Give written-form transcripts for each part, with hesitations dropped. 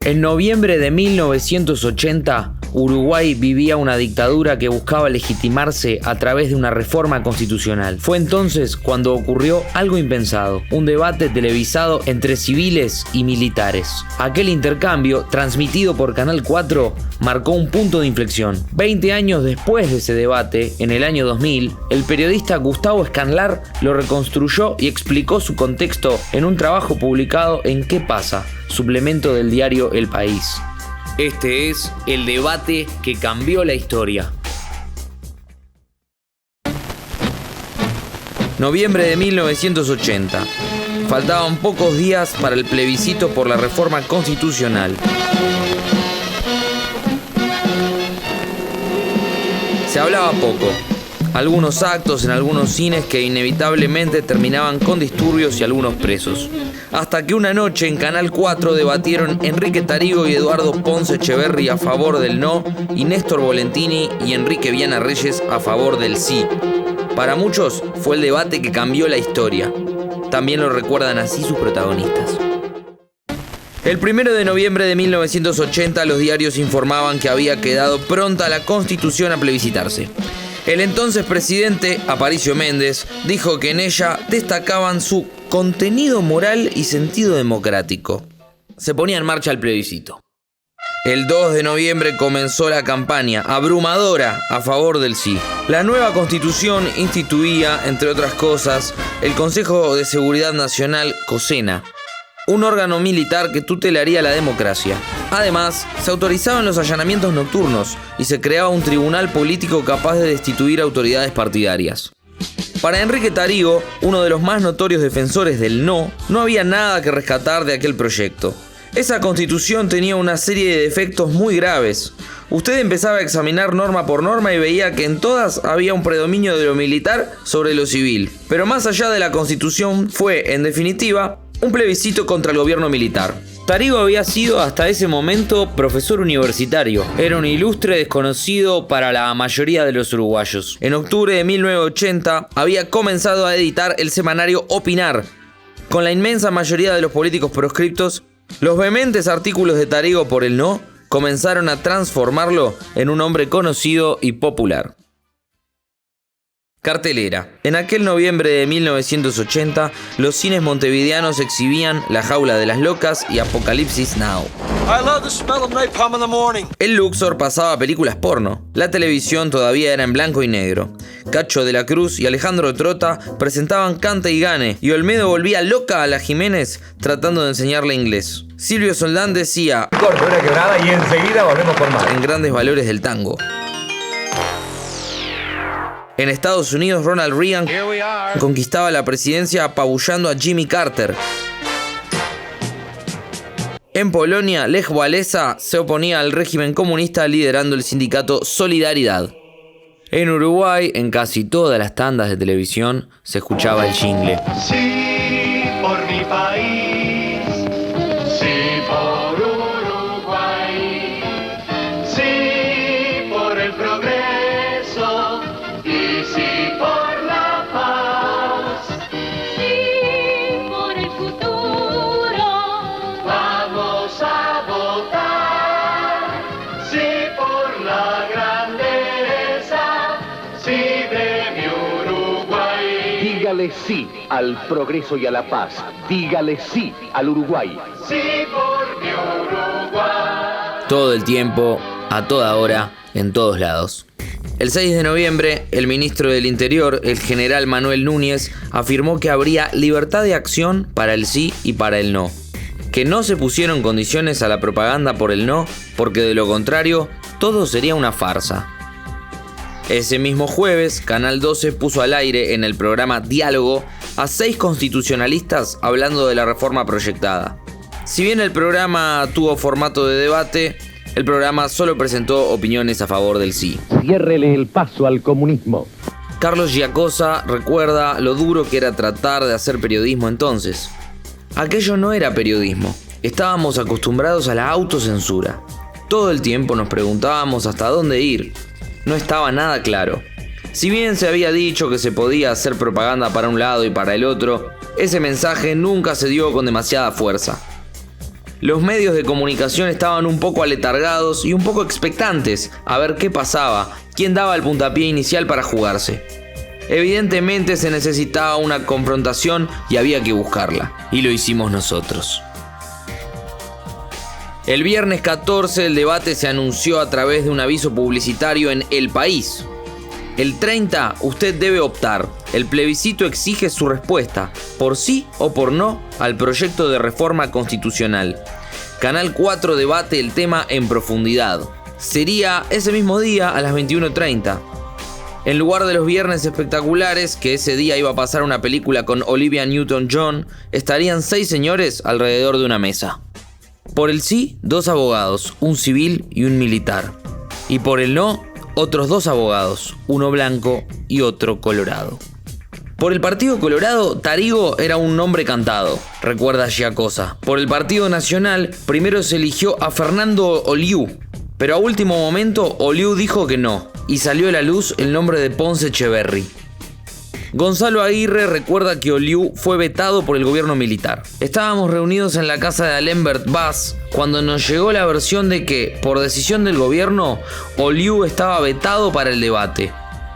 En noviembre de 1980, Uruguay vivía una dictadura que buscaba legitimarse a través de una reforma constitucional. Fue entonces cuando ocurrió algo impensado, un debate televisado entre civiles y militares. Aquel intercambio, transmitido por Canal 4, marcó un punto de inflexión. 20 años después de ese debate, en el año 2000, el periodista Gustavo Scanlar lo reconstruyó y explicó su contexto en un trabajo publicado en ¿Qué pasa?, suplemento del diario El País. Este es el debate que cambió la historia. Noviembre de 1980. Faltaban pocos días para el plebiscito por la reforma constitucional. Se hablaba poco. Algunos actos en algunos cines que inevitablemente terminaban con disturbios y algunos presos. Hasta que una noche en Canal 4 debatieron Enrique Tarigo y Eduardo Ponce Echeverri a favor del no y Néstor Volentini y Enrique Viana Reyes a favor del sí. Para muchos fue el debate que cambió la historia. También lo recuerdan así sus protagonistas. El 1 de noviembre de 1980 los diarios informaban que había quedado pronta la Constitución a plebiscitarse. El entonces presidente, Aparicio Méndez, dijo que en ella destacaban su contenido moral y sentido democrático. Se ponía en marcha el plebiscito. El 2 de noviembre comenzó la campaña abrumadora a favor del sí. La nueva Constitución instituía, entre otras cosas, el Consejo de Seguridad Nacional, COSENA, un órgano militar que tutelaría la democracia. Además, se autorizaban los allanamientos nocturnos y se creaba un tribunal político capaz de destituir autoridades partidarias. Para Enrique Tarigo, uno de los más notorios defensores del no había nada que rescatar de aquel proyecto. Esa constitución tenía una serie de defectos muy graves. Usted empezaba a examinar norma por norma y veía que en todas había un predominio de lo militar sobre lo civil. Pero más allá de la constitución fue, en definitiva, un plebiscito contra el gobierno militar. Tarigo había sido hasta ese momento profesor universitario. Era un ilustre desconocido para la mayoría de los uruguayos. En octubre de 1980 había comenzado a editar el semanario Opinar. Con la inmensa mayoría de los políticos proscriptos, los vehementes artículos de Tarigo por el no comenzaron a transformarlo en un hombre conocido y popular. Cartelera. En aquel noviembre de 1980, los cines montevideanos exhibían La Jaula de las Locas y Apocalipsis Now. I love the smell of napalm in the morning. El Luxor pasaba películas porno. La televisión todavía era en blanco y negro. Cacho de la Cruz y Alejandro Trota presentaban Cante y Gane, y Olmedo volvía loca a la Jiménez tratando de enseñarle inglés. Silvio Soldán decía: corto una quebrada y enseguida volvemos por más. En Grandes Valores del Tango. En Estados Unidos, Ronald Reagan conquistaba la presidencia apabullando a Jimmy Carter. En Polonia, Lech Walesa se oponía al régimen comunista liderando el sindicato Solidaridad. En Uruguay, en casi todas las tandas de televisión, se escuchaba el jingle. Sí, por mi país, sí, por Uruguay, sí, por el progreso y sí, por la paz, Sí, por el futuro. vamos a votar, sí, por la grandeza, sí, de mi Uruguay. Dígale sí al progreso y a la paz. Dígale sí al Uruguay. Sí, por mi Uruguay. Todo el tiempo, a toda hora, en todos lados. El 6 de noviembre, el ministro del Interior, el general Manuel Núñez, afirmó que habría libertad de acción para el sí y para el no. Que no se pusieron condiciones a la propaganda por el no, porque de lo contrario, todo sería una farsa. Ese mismo jueves, Canal 12 puso al aire en el programa Diálogo a 6 constitucionalistas hablando de la reforma proyectada. Si bien el programa tuvo formato de debate, el programa solo presentó opiniones a favor del sí. Ciérrele el paso al comunismo. Carlos Giacosa recuerda lo duro que era tratar de hacer periodismo entonces. Aquello no era periodismo. Estábamos acostumbrados a la autocensura. Todo el tiempo nos preguntábamos hasta dónde ir. No estaba nada claro. Si bien se había dicho que se podía hacer propaganda para un lado y para el otro, ese mensaje nunca se dio con demasiada fuerza. Los medios de comunicación estaban un poco aletargados y un poco expectantes a ver qué pasaba, quién daba el puntapié inicial para jugarse. Evidentemente se necesitaba una confrontación y había que buscarla, y lo hicimos nosotros. El viernes 14 el debate se anunció a través de un aviso publicitario en El País. El 30 usted debe optar. El plebiscito exige su respuesta, por sí o por no, al proyecto de reforma constitucional. Canal 4 debate el tema en profundidad. Sería ese mismo día a las 21:30. En lugar de los viernes espectaculares, que ese día iba a pasar una película con Olivia Newton-John, estarían 6 señores alrededor de una mesa. Por el sí, 2 abogados, un civil y un militar. Y por el no, otros 2 abogados, uno blanco y otro colorado. Por el Partido Colorado, Tarigo era un nombre cantado, recuerda Giacosa. Por el Partido Nacional, primero se eligió a Fernando Oliu, pero a último momento Oliu dijo que no, y salió a la luz el nombre de Ponce Echeverri. Gonzalo Aguirre recuerda que Oliu fue vetado por el gobierno militar. Estábamos reunidos en la casa de Alembert Bass cuando nos llegó la versión de que, por decisión del gobierno, Oliu estaba vetado para el debate.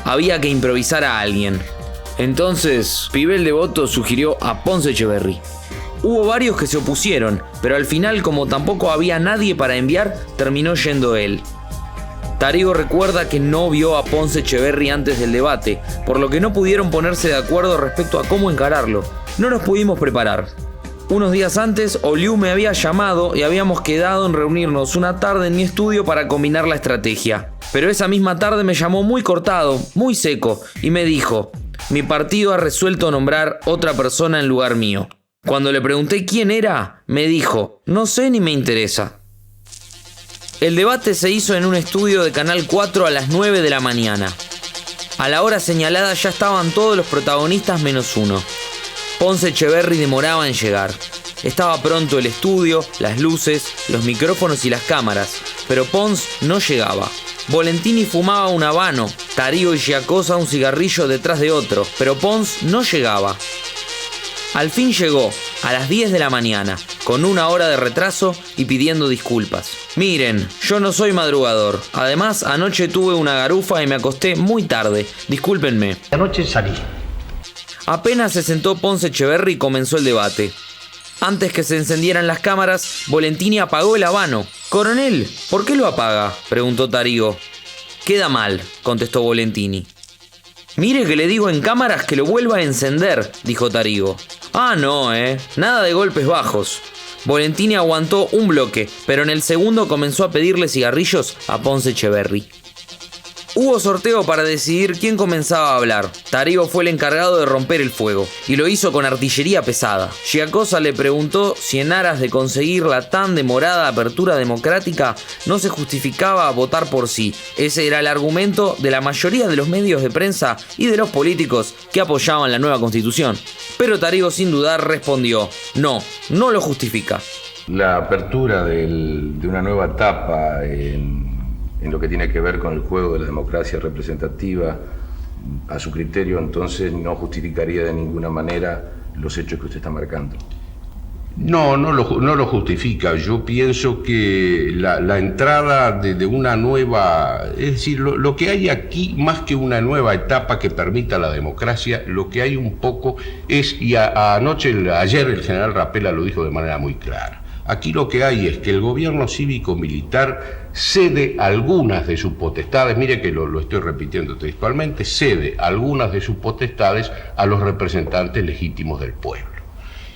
Había que improvisar a alguien. Entonces, Pibel Devoto sugirió a Ponce Echeverri. Hubo varios que se opusieron, pero al final, como tampoco había nadie para enviar, terminó yendo él. Tarigo recuerda que no vio a Ponce Echeverri antes del debate, por lo que no pudieron ponerse de acuerdo respecto a cómo encararlo. No nos pudimos preparar. Unos días antes, Oliu me había llamado y habíamos quedado en reunirnos una tarde en mi estudio para combinar la estrategia. Pero esa misma tarde me llamó muy cortado, muy seco, y me dijo: mi partido ha resuelto nombrar otra persona en lugar mío. Cuando le pregunté quién era, me dijo: no sé ni me interesa. El debate se hizo en un estudio de Canal 4 a las 9 de la mañana. A la hora señalada ya estaban todos los protagonistas menos uno. Ponce Echeverri demoraba en llegar. Estaba pronto el estudio, las luces, los micrófonos y las cámaras, pero Ponce no llegaba. Volentini fumaba un habano, Tarigo y Giacosa un cigarrillo detrás de otro, pero Ponce no llegaba. Al fin llegó, a las 10 de la mañana, con 1 hora de retraso y pidiendo disculpas. Miren, yo no soy madrugador. Además, anoche tuve una garufa y me acosté muy tarde. Discúlpenme. Anoche salí. Apenas se sentó Ponce Echeverri comenzó el debate. Antes que se encendieran las cámaras, Volentini apagó el habano. «Coronel, ¿por qué lo apaga?», preguntó Tarigo. «Queda mal», contestó Volentini. «Mire que le digo en cámaras que lo vuelva a encender», dijo Tarigo. «Ah, no, nada de golpes bajos». Volentini aguantó un bloque, pero en el segundo comenzó a pedirle cigarrillos a Ponce Echeverri. Hubo sorteo para decidir quién comenzaba a hablar. Tarigo fue el encargado de romper el fuego, y lo hizo con artillería pesada. Giacosa le preguntó si en aras de conseguir la tan demorada apertura democrática no se justificaba votar por sí. Ese era el argumento de la mayoría de los medios de prensa y de los políticos que apoyaban la nueva constitución. Pero Tarigo sin dudar respondió: no lo justifica. La apertura de una nueva etapa en lo que tiene que ver con el juego de la democracia representativa, a su criterio, entonces no justificaría de ninguna manera los hechos que usted está marcando. No lo justifica. Yo pienso que la entrada de una nueva... Es decir, lo que hay aquí, más que una nueva etapa que permita la democracia, lo que hay un poco es, y ayer el general Rapella lo dijo de manera muy clara, aquí lo que hay es que el gobierno cívico-militar cede algunas de sus potestades, mire que lo estoy repitiendo textualmente, cede algunas de sus potestades a los representantes legítimos del pueblo.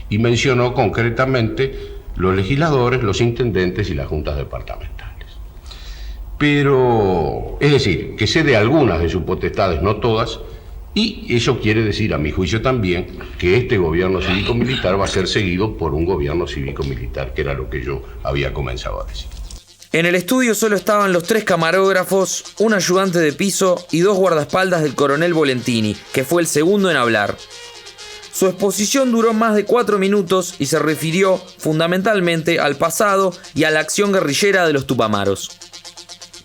Y mencionó concretamente los legisladores, los intendentes y las juntas departamentales. Pero, es decir, que cede algunas de sus potestades, no todas, y eso quiere decir, a mi juicio también, que este gobierno cívico-militar va a ser seguido por un gobierno cívico-militar, que era lo que yo había comenzado a decir. En el estudio solo estaban los 3 camarógrafos, un ayudante de piso y 2 guardaespaldas del coronel Volentini, que fue el segundo en hablar. Su exposición duró más de 4 minutos y se refirió fundamentalmente al pasado y a la acción guerrillera de los Tupamaros.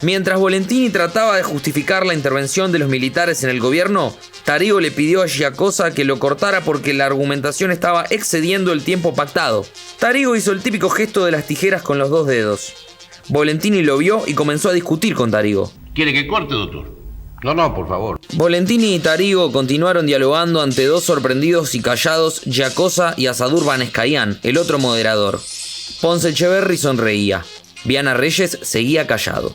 Mientras Volentini trataba de justificar la intervención de los militares en el gobierno, Tarigo le pidió a Giacosa que lo cortara porque la argumentación estaba excediendo el tiempo pactado. Tarigo hizo el típico gesto de las tijeras con los 2 dedos. Volentini lo vio y comenzó a discutir con Tarigo. ¿Quiere que corte, doctor? No, por favor. Volentini y Tarigo continuaron dialogando ante 2 sorprendidos y callados Giacosa y Asadur Banescayán, el otro moderador. Ponce Echeverri sonreía. Viana Reyes seguía callado.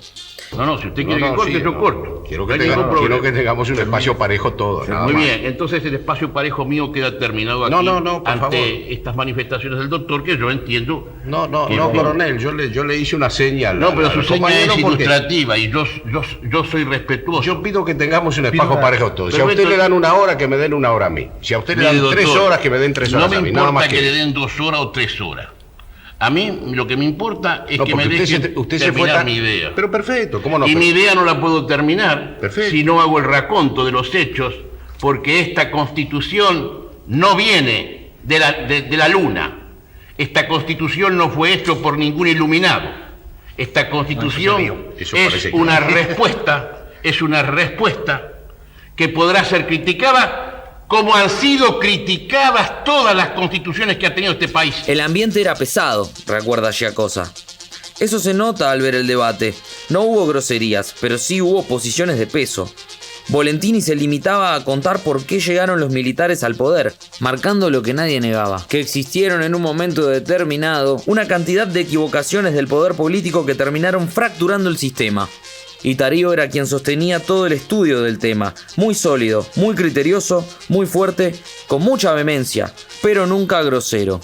No, si usted quiere que corte, yo corto. Quiero que tengamos un espacio parejo todos. Muy bien, entonces el espacio parejo mío queda terminado aquí. Por ante favor. Estas manifestaciones del doctor, que yo entiendo. No, coronel, yo le hice una señal. No, pero su señal es porque ilustrativa y yo soy respetuoso. yo pido que tengamos un espacio parejo todos. Si a usted le dan 1 hora, que me den 1 hora a mí. Si a usted le dan 3 horas, que me den 3 horas a mí. No me Nada más importa que le den 2 horas o 3 horas. A mí lo que me importa es que me dejen terminar mi idea. Pero perfecto, ¿cómo no? Y mi idea no la puedo terminar si no hago el raconto de los hechos, porque esta Constitución no viene de la luna. Esta Constitución no fue hecha por ningún iluminado. Esta Constitución es una respuesta que podrá ser criticada como han sido criticadas todas las constituciones que ha tenido este país. El ambiente era pesado, recuerda Giacosa. Eso se nota al ver el debate. No hubo groserías, pero sí hubo posiciones de peso. Volentini se limitaba a contar por qué llegaron los militares al poder, marcando lo que nadie negaba, que existieron en un momento determinado una cantidad de equivocaciones del poder político que terminaron fracturando el sistema. Y Tarigo era quien sostenía todo el estudio del tema, muy sólido, muy criterioso, muy fuerte, con mucha vehemencia, pero nunca grosero.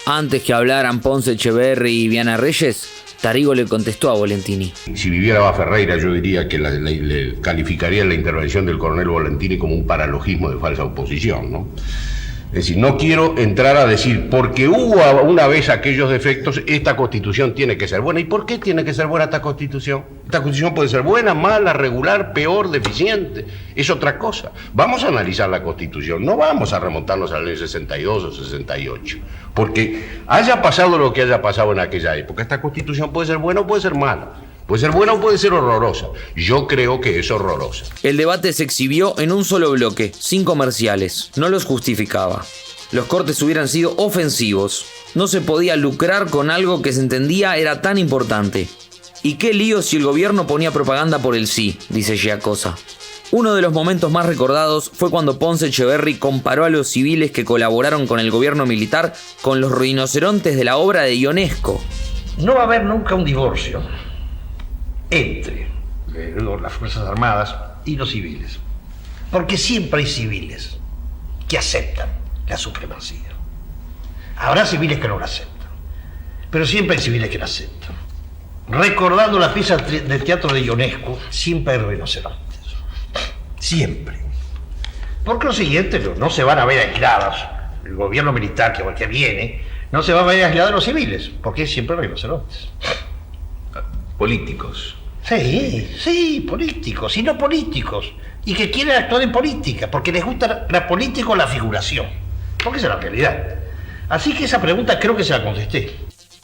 Antes que hablaran Ponce Echeverri y Viana Reyes, Tarigo le contestó a Volentini. Si viviera Bá Ferreira, yo diría que le calificaría la intervención del coronel Volentini como un paralogismo de falsa oposición, ¿no? Es decir, no quiero entrar a decir, porque hubo una vez aquellos defectos, esta Constitución tiene que ser buena. ¿Y por qué tiene que ser buena esta Constitución? Esta Constitución puede ser buena, mala, regular, peor, deficiente. Es otra cosa. Vamos a analizar la Constitución. No vamos a remontarnos a la ley 62 o 68. Porque haya pasado lo que haya pasado en aquella época, esta Constitución puede ser buena o puede ser mala. Puede ser buena o puede ser horrorosa. Yo creo que es horrorosa. El debate se exhibió en un solo bloque, sin comerciales. No los justificaba. Los cortes hubieran sido ofensivos. No se podía lucrar con algo que se entendía era tan importante. ¿Y qué lío si el gobierno ponía propaganda por el sí?, dice Giacosa. Uno de los momentos más recordados fue cuando Ponce Echeverri comparó a los civiles que colaboraron con el gobierno militar con los rinocerontes de la obra de Ionesco. No va a haber nunca un divorcio entre las Fuerzas Armadas y los civiles. Porque siempre hay civiles que aceptan la supremacía. Habrá civiles que no la aceptan, pero siempre hay civiles que la aceptan. Recordando la pieza del teatro de Ionesco, siempre hay rinocerontes. Siempre. Porque lo siguiente, no se van a ver aislados. El gobierno militar que viene no se va a ver aislado de los civiles, porque siempre hay rinocerontes. Políticos. Sí, políticos, y no políticos, y que quieren actuar en política, porque les gusta la política o la figuración, porque esa es la realidad. Así que esa pregunta creo que se la contesté.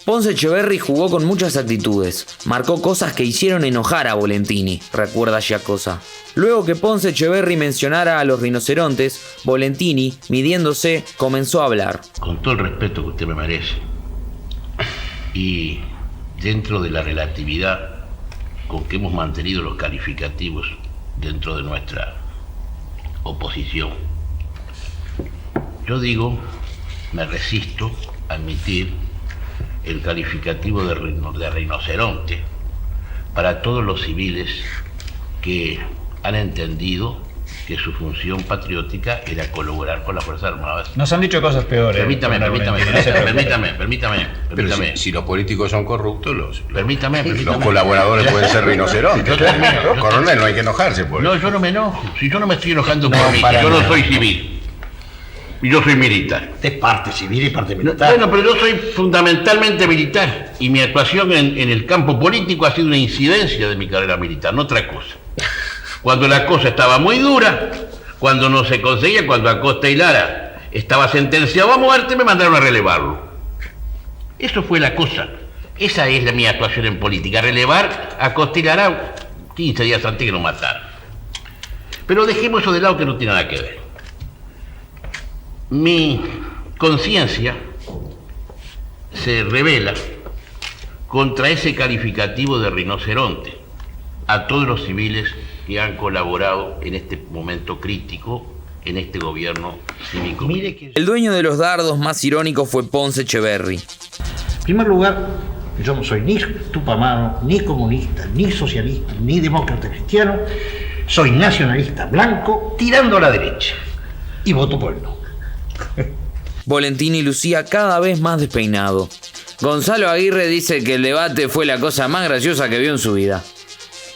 Ponce Echeverri jugó con muchas actitudes, marcó cosas que hicieron enojar a Volentini, recuerda Giacosa. Luego que Ponce Echeverri mencionara a los rinocerontes, Volentini, midiéndose, comenzó a hablar. Con todo el respeto que usted me merece, y dentro de la relatividad con que hemos mantenido los calificativos dentro de nuestra oposición, yo digo, me resisto a admitir el calificativo de rinoceronte para todos los civiles que han entendido que su función patriótica era colaborar con las Fuerzas Armadas. Nos han dicho cosas peores. Permítame. Pero si los políticos son corruptos, los colaboradores pueden ser rinocerontes. Coronel, no hay que enojarse por eso. No, yo no me enojo. Si yo no me estoy enojando por mí, yo no soy civil. Y yo soy militar. Usted es parte civil y parte militar. Bueno, pero yo soy fundamentalmente militar. Y mi actuación en el campo político ha sido una incidencia de mi carrera militar, no otra cosa. Cuando la cosa estaba muy dura, cuando no se conseguía, cuando Acosta y Lara estaba sentenciado a muerte, me mandaron a relevarlo. Eso fue la cosa Esa es mi actuación en política, relevar a Costillarán 15 días antes que lo mataran. Pero dejemos eso de lado que no tiene nada que ver. Mi conciencia se revela contra ese calificativo de rinoceronte a todos los civiles que han colaborado en este momento crítico en este gobierno cívico. El dueño de los dardos más irónicos fue Ponce Echeverry. En primer lugar, yo no soy ni tupamaro, ni comunista, ni socialista, ni demócrata cristiano. Soy nacionalista blanco tirando a la derecha. Y voto por el no. Volentini lucía cada vez más despeinado. Gonzalo Aguirre dice que el debate fue la cosa más graciosa que vio en su vida.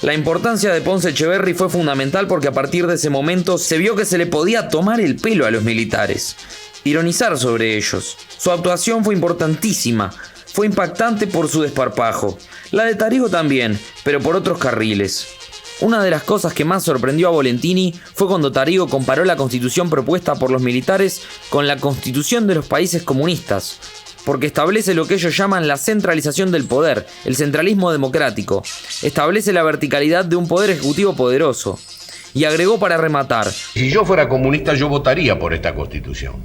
La importancia de Ponce Echeverry fue fundamental porque a partir de ese momento se vio que se le podía tomar el pelo a los militares, ironizar sobre ellos. Su actuación fue importantísima, fue impactante por su desparpajo. La de Tarigo también, pero por otros carriles. Una de las cosas que más sorprendió a Volentini fue cuando Tarigo comparó la constitución propuesta por los militares con la constitución de los países comunistas, porque establece lo que ellos llaman la centralización del poder, el centralismo democrático, establece la verticalidad de un poder ejecutivo poderoso, y agregó para rematar: si yo fuera comunista yo votaría por esta constitución.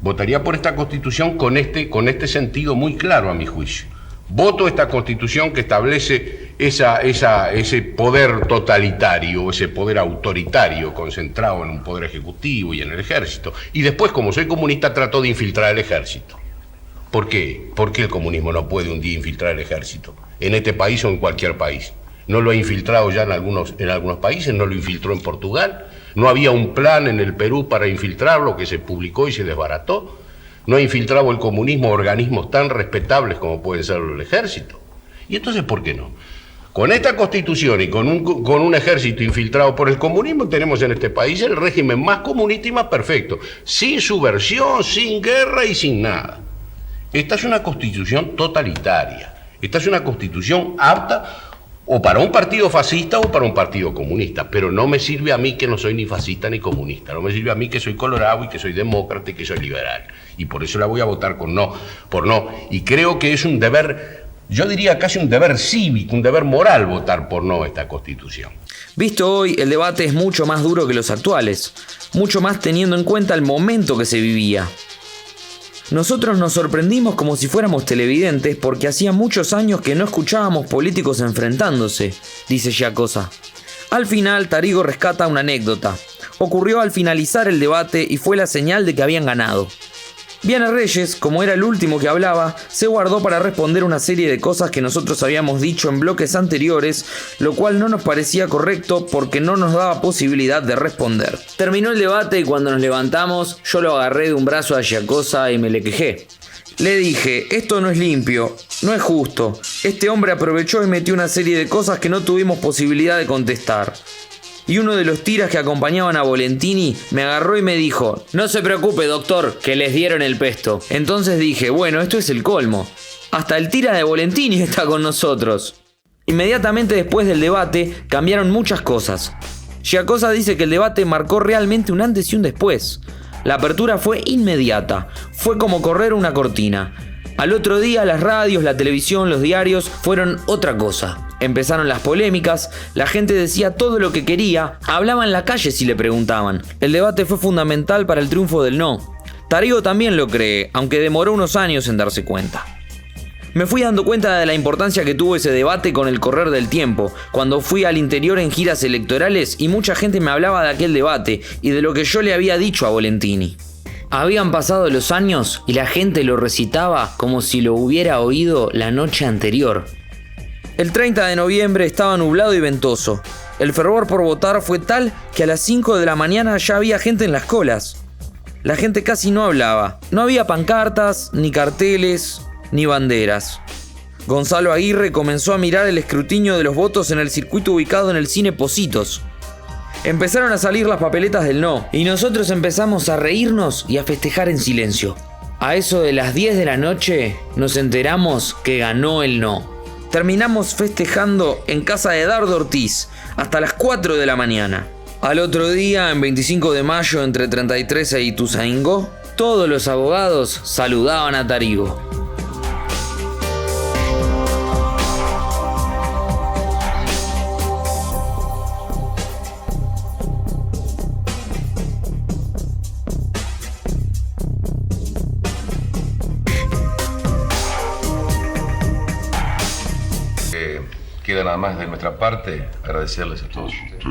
Votaría por esta constitución con este sentido muy claro a mi juicio. Voto esta constitución que establece ese poder totalitario, ese poder autoritario concentrado en un poder ejecutivo y en el ejército. Y después, como soy comunista, trato de infiltrar el ejército. ¿Por qué? ¿Por qué el comunismo no puede un día infiltrar el ejército? En este país o en cualquier país. ¿No lo ha infiltrado ya en algunos países? ¿No lo infiltró en Portugal? ¿No había un plan en el Perú para infiltrarlo que se publicó y se desbarató? ¿No ha infiltrado el comunismo organismos tan respetables como pueden ser el ejército? ¿Y entonces por qué no? Con esta constitución y con un ejército infiltrado por el comunismo tenemos en este país el régimen más comunista y más perfecto, sin subversión, sin guerra y sin nada. Esta es una constitución totalitaria, esta es una constitución apta o para un partido fascista o para un partido comunista, pero no me sirve a mí que no soy ni fascista ni comunista, no me sirve a mí que soy colorado y que soy demócrata y que soy liberal, y por eso la voy a votar por no, y creo que es un deber, yo diría casi un deber cívico, un deber moral votar por no esta constitución. Visto hoy, el debate es mucho más duro que los actuales, mucho más teniendo en cuenta el momento que se vivía. Nosotros nos sorprendimos como si fuéramos televidentes porque hacía muchos años que no escuchábamos políticos enfrentándose, dice Giacosa. Al final, Tarigo rescata una anécdota. Ocurrió al finalizar el debate y fue la señal de que habían ganado. Viana Reyes, como era el último que hablaba, se guardó para responder una serie de cosas que nosotros habíamos dicho en bloques anteriores, lo cual no nos parecía correcto porque no nos daba posibilidad de responder. Terminó el debate y cuando nos levantamos, yo lo agarré de un brazo a Giacosa y me le quejé. Le dije: esto no es limpio, no es justo. Este hombre aprovechó y metió una serie de cosas que no tuvimos posibilidad de contestar. Y uno de los tiras que acompañaban a Volentini me agarró y me dijo: no se preocupe, doctor, que les dieron el pesto. Entonces dije: bueno, esto es el colmo. Hasta el tira de Volentini está con nosotros. Inmediatamente después del debate cambiaron muchas cosas. Giacosa dice que el debate marcó realmente un antes y un después. La apertura fue inmediata, fue como correr una cortina. Al otro día las radios, la televisión, los diarios fueron otra cosa. Empezaron las polémicas, la gente decía todo lo que quería, hablaba en la calle si le preguntaban. El debate fue fundamental para el triunfo del no. Tarigo también lo cree, aunque demoró unos años en darse cuenta. Me fui dando cuenta de la importancia que tuvo ese debate con el correr del tiempo, cuando fui al interior en giras electorales y mucha gente me hablaba de aquel debate y de lo que yo le había dicho a Volentini. Habían pasado los años y la gente lo recitaba como si lo hubiera oído la noche anterior. El 30 de noviembre estaba nublado y ventoso. El fervor por votar fue tal que a las 5 de la mañana ya había gente en las colas. La gente casi no hablaba. No había pancartas, ni carteles, ni banderas. Gonzalo Aguirre comenzó a mirar el escrutinio de los votos en el circuito ubicado en el cine Positos. Empezaron a salir las papeletas del no, y nosotros empezamos a reírnos y a festejar en silencio. A eso de las 10 de la noche nos enteramos que ganó el no. Terminamos festejando en casa de Dardo Ortiz hasta las 4 de la mañana. Al otro día, en 25 de mayo, entre 33 e Ituzaingó, todos los abogados saludaban a Tarigo. Queda nada más de nuestra parte agradecerles a todos ustedes.